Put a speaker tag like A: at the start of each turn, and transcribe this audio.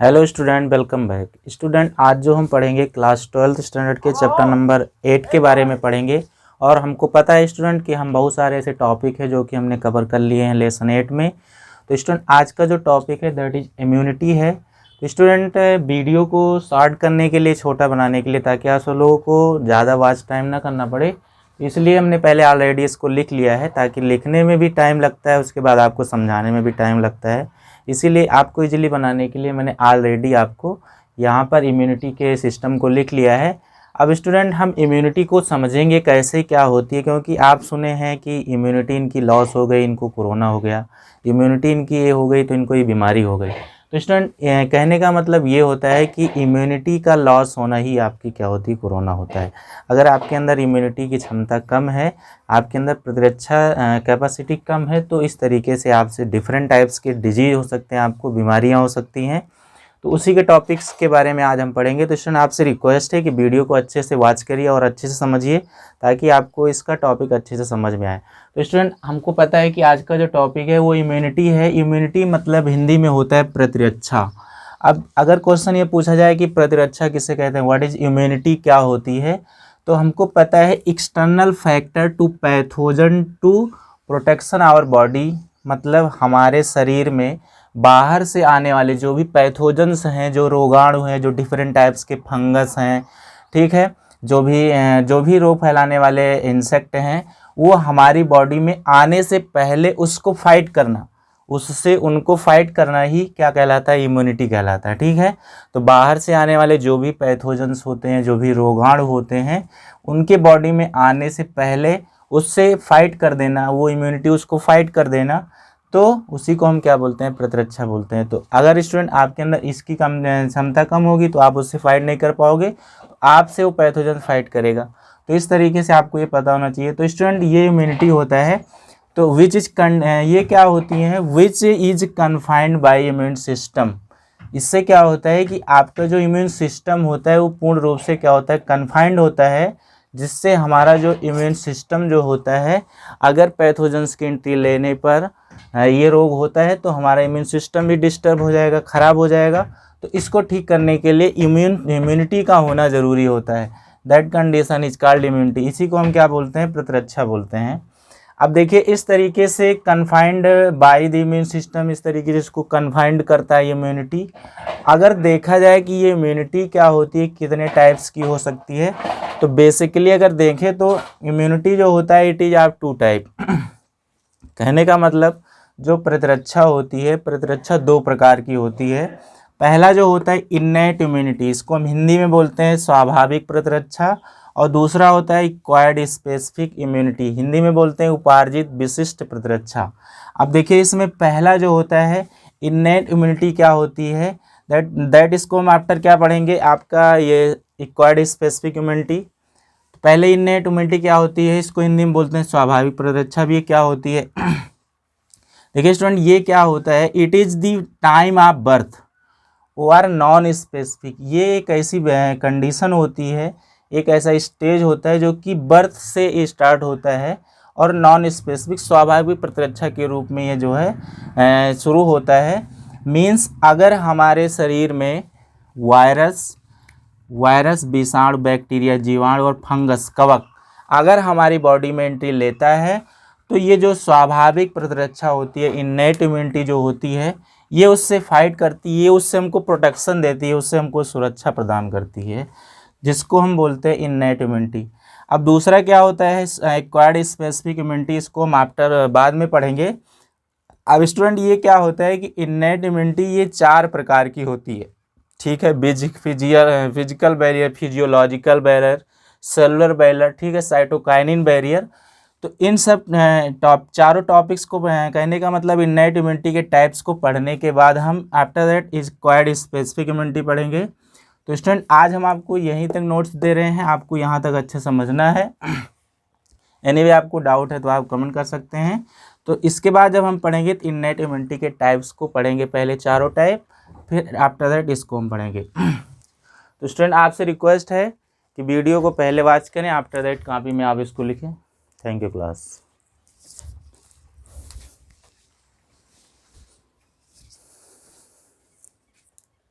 A: Hello student, welcome back. Student, आज जो हम पढ़ेंगे क्लास 12th स्टैंडर्ड के चैप्टर नंबर 8 के बारे में पढ़ेंगे। और हमको पता है स्टूडेंट कि हम बहुत सारे ऐसे टॉपिक है जो कि हमने कवर कर लिए हैं लेसन 8 में। तो स्टूडेंट, आज का जो टॉपिक है दैट इज इम्यूनिटी है। तो स्टूडेंट, वीडियो को शॉर्ट करने के लिए, छोटा बनाने के लिए, ताकि आप सब लोगों को ज़्यादा वॉच टाइम ना करना पड़े, इसलिए हमने पहले ऑलरेडी इसको लिख लिया है, ताकि लिखने में भी टाइम लगता है, उसके बाद आपको समझाने में भी टाइम लगता है। इसीलिए आपको इजीली बनाने के लिए मैंने ऑलरेडी आपको यहाँ पर इम्यूनिटी के सिस्टम को लिख लिया है। अब स्टूडेंट, हम इम्यूनिटी को समझेंगे कैसे क्या होती है, क्योंकि आप सुने हैं कि इम्यूनिटी इनकी लॉस हो गई, इनको कोरोना हो गया, इम्यूनिटी इनकी ये हो गई तो इनको ये बीमारी हो गई। तो स्टूडेंट, कहने का मतलब ये होता है कि इम्यूनिटी का लॉस होना ही आपकी क्या होती है, कोरोना होता है। अगर आपके अंदर इम्यूनिटी की क्षमता कम है, आपके अंदर प्रतिरक्षा कैपेसिटी कम है, तो इस तरीके से आपसे डिफरेंट टाइप्स के डिजीज हो सकते हैं, आपको बीमारियां हो सकती हैं। तो उसी के टॉपिक्स के बारे में आज हम पढ़ेंगे। तो स्टूडेंट, आपसे रिक्वेस्ट है कि वीडियो को अच्छे से वॉच करिए और अच्छे से समझिए, ताकि आपको इसका टॉपिक अच्छे से समझ में आए। तो स्टूडेंट, हमको पता है कि आज का जो टॉपिक है वो इम्यूनिटी है। इम्यूनिटी मतलब हिंदी में होता है प्रतिरक्षा। अब अगर क्वेश्चन ये पूछा जाए कि प्रतिरक्षा किसे कहते हैं, व्हाट इज इम्यूनिटी, क्या होती है, तो हमको पता है external factor to pathogen to protection our body. मतलब हमारे शरीर में बाहर से आने वाले जो भी पैथोजन्स हैं, जो रोगाणु हैं, जो डिफरेंट टाइप्स के फंगस हैं, ठीक है, जो भी रोग फैलाने वाले इंसेक्ट हैं, वो हमारी बॉडी में आने से पहले उसको फाइट करना, उससे उनको फाइट करना ही क्या कहलाता है, इम्यूनिटी कहलाता है। ठीक है, तो बाहर से आने वाले जो भी पैथोजन्स होते हैं, जो भी रोगाणु होते हैं, उनके बॉडी में आने से पहले उससे फाइट कर देना, वो इम्यूनिटी उसको फाइट कर देना, तो उसी को हम क्या बोलते हैं, प्रतिरक्षा बोलते हैं। तो अगर स्टूडेंट आपके अंदर इसकी क्षमता कम होगी तो आप उससे फाइट नहीं कर पाओगे, तो आपसे वो पैथोजन फाइट करेगा। तो इस तरीके से आपको ये पता होना चाहिए। तो स्टूडेंट, ये इम्यूनिटी होता है। तो ये क्या होती है, which is confined bye immune system. इससे क्या होता है कि आपका जो इम्यून सिस्टम होता है वो पूर्ण रूप से क्या होता है, कन्फाइंड होता है, जिससे हमारा जो इम्यून सिस्टम जो होता है, अगर पैथोजन्स की एंट्री लेने पर ये रोग होता है तो हमारा इम्यून सिस्टम भी डिस्टर्ब हो जाएगा, ख़राब हो जाएगा। तो इसको ठीक करने के लिए इम्यूनिटी का होना ज़रूरी होता है। That condition is called immunity. इसी को हम क्या बोलते हैं, प्रतिरक्षा बोलते हैं। अब देखिए, इस तरीके से confined by the immune system, इस तरीके से इसको कन्फाइंड करता है इम्यूनिटी। अगर देखा जाए कि ये इम्यूनिटी क्या होती है, कितने टाइप्स की हो सकती है, तो बेसिकली अगर देखें तो इम्यूनिटी जो होता है it is of two type. कहने का मतलब जो प्रतिरक्षा होती है, प्रतिरक्षा दो प्रकार की होती है। पहला जो होता है इन्नेट इम्यूनिटी, इसको हम हिंदी में बोलते हैं स्वाभाविक प्रतिरक्षा, और दूसरा होता है एक्वायर्ड स्पेसिफिक इम्यूनिटी, हिंदी में बोलते हैं उपार्जित विशिष्ट प्रतिरक्षा। अब देखिए, इसमें पहला जो होता है इन्नेट इम्यूनिटी क्या होती है, दैट इसको हम आफ्टर क्या पढ़ेंगे, आपका ये एक्वायर्ड स्पेसिफिक इम्यूनिटी। पहले इन्नेट इम्यूनिटी क्या होती है, इसको हिंदी में बोलते हैं स्वाभाविक प्रतिरक्षा। भी क्या होती है देखिए स्टूडेंट, ये क्या होता है, it is the time of birth और नॉन स्पेसिफिक। ये एक ऐसी कंडीशन होती है, एक ऐसा स्टेज होता है जो कि बर्थ से स्टार्ट होता है और नॉन स्पेसिफिक स्वाभाविक प्रतिरक्षा के रूप में ये जो है शुरू होता है। मीन्स अगर हमारे शरीर में वायरस, विषाणु, बैक्टीरिया, जीवाणु और फंगस, कवक अगर हमारी बॉडी में एंट्री लेता है, तो ये जो स्वाभाविक प्रतिरक्षा होती है, इन्नेट इम्यूनिटी जो होती है, ये उससे फाइट करती है, ये उससे हमको प्रोटेक्शन देती है, उससे हमको सुरक्षा प्रदान करती है, जिसको हम बोलते हैं इन्नेट इम्यूनिटी। अब दूसरा क्या होता है, एक्वायर्ड स्पेसिफिक इम्यूनिटी, इसको हम आफ्टर बाद में पढ़ेंगे। अब स्टूडेंट, ये क्या होता है कि इन्नेट इम्यूनिटी ये 4 प्रकार की होती है। ठीक है, physical barrier, physiological barrier, cellular barrier, ठीक है, साइटोकाइनिन बैरियर। तो इन सब चारों टॉपिक्स को कहने का मतलब इन्नेट इम्यूनिटी के टाइप्स को पढ़ने के बाद हम after that acquired specific immunity पढ़ेंगे। तो स्टूडेंट, आज हम आपको यहीं तक नोट्स दे रहे हैं, आपको यहाँ तक अच्छे समझना है। एनीवे, आपको डाउट है तो आप कमेंट कर सकते हैं। तो इसके बाद जब हम पढ़ेंगे तो इन्नेट इम्यूनिटी के टाइप्स को पढ़ेंगे, पहले चारों टाइप, फिर आफ्टर दैट इसको हम पढ़ेंगे। तो स्टूडेंट, आपसे रिक्वेस्ट है कि वीडियो को पहले वॉच करें, आफ्टर दैट कॉपी में आप इसको लिखें। Thank you class.